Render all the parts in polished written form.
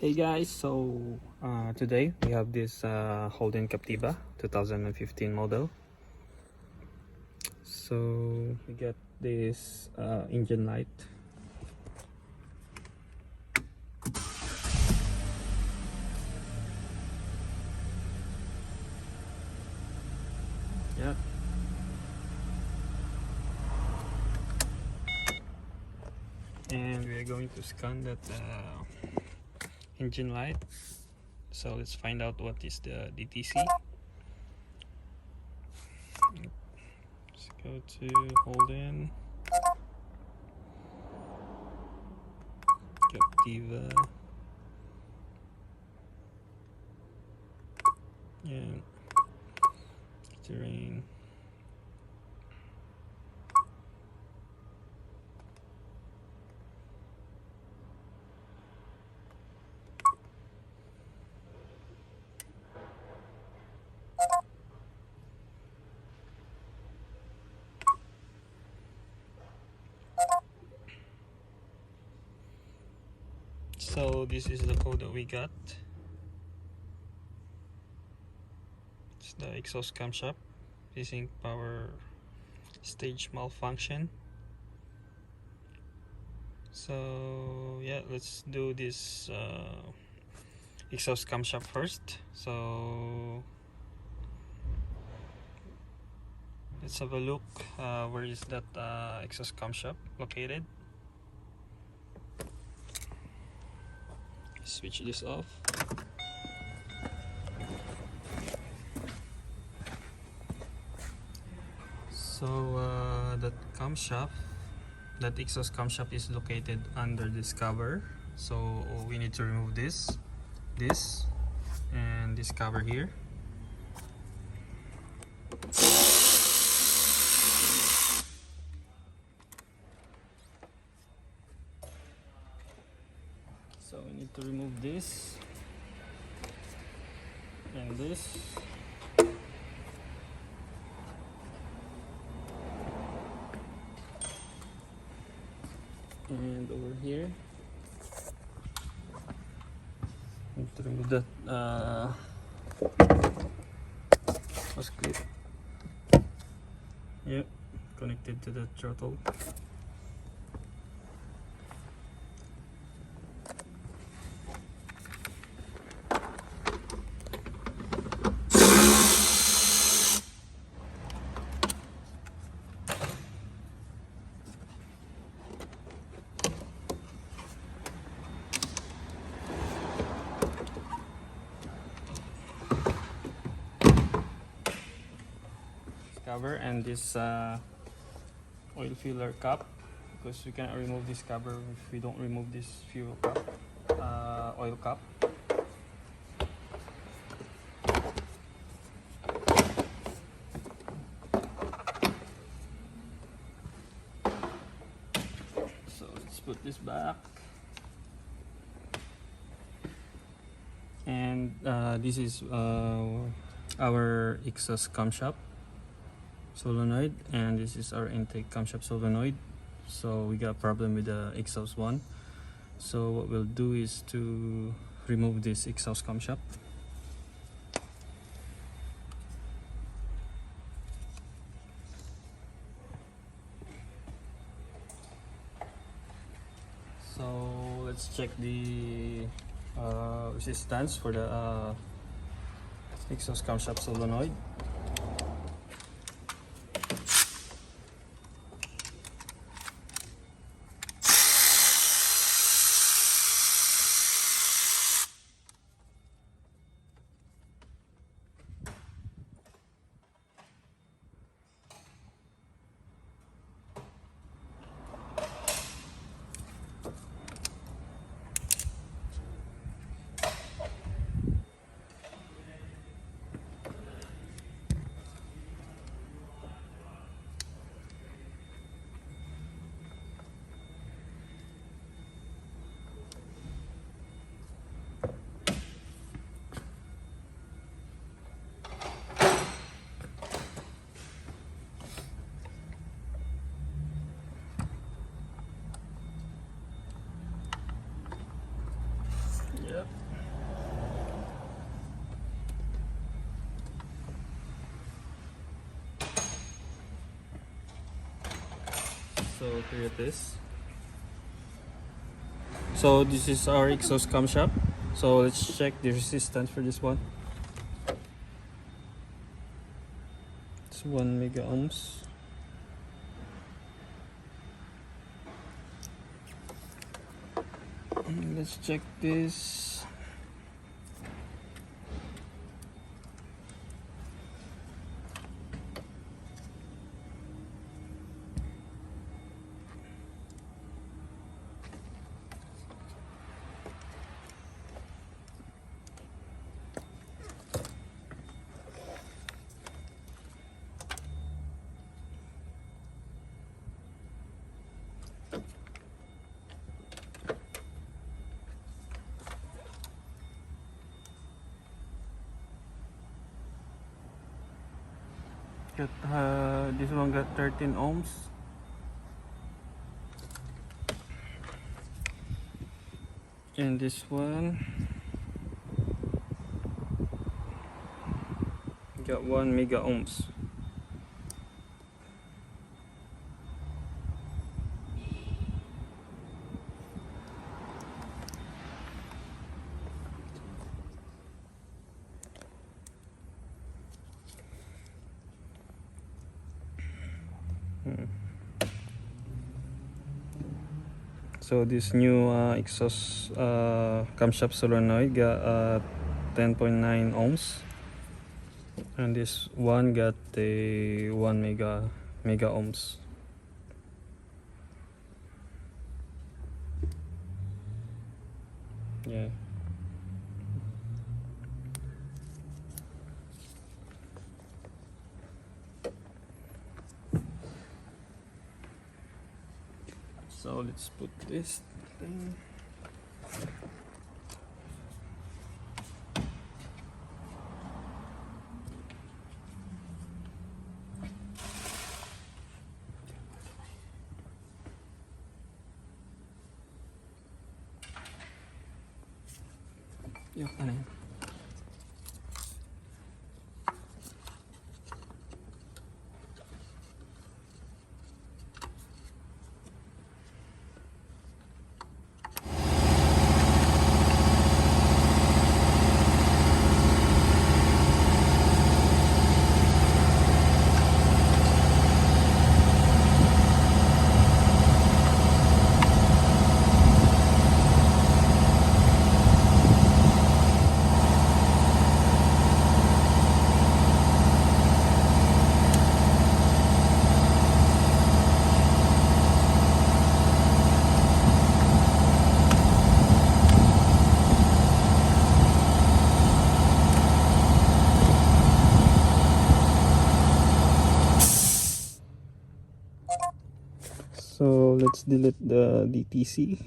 Hey guys, so today we have this Holden Captiva 2015 model. So we got this engine light. Yeah. And we are going to scan that engine light. So let's find out what is the DTC. Let's go to Holden Captiva and terrain. So this is the code that we got. It's the exhaust camshaft using power stage malfunction. So yeah, let's do this exhaust camshaft first. So let's have a look. Where is that exhaust camshaft located? Switch this off. So that camshaft, that exhaust camshaft is located under this cover. So we need to remove this, and this cover here. So we need to remove this and this. And over here, need to remove that hose clip. Yep, connected to the throttle. Cover and this oil filler cap, because we cannot remove this cover if we don't remove this fuel cap, oil cap. So let's put this back, and this is our exhaust camshaft solenoid, and this is our intake camshaft solenoid. So we got a problem with the exhaust one. So what we'll do is to remove this exhaust camshaft. So let's check the resistance for the exhaust camshaft solenoid. Yep. So here it is. So this is our exhaust camshaft. So let's check the resistance for this one. It's 1 mega ohms. Let's check this. This one got 13 ohms. And this one got 1 mega ohms. So this new exhaust camshaft solenoid got 10.9 ohms, and this one got the 1 mega ohms. Yeah. So let's put this thing. Yeah, ano yun? So let's delete the DTC.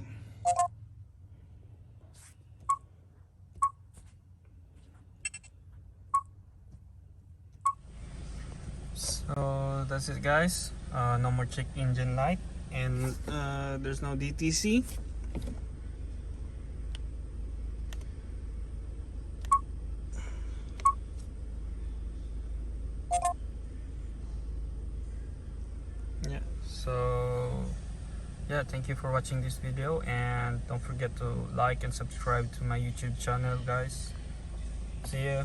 So that's it, guys. No more check engine light, and there's no DTC. Yeah, so yeah, thank you for watching this video, and don't forget to like and subscribe to my YouTube channel, guys. See ya.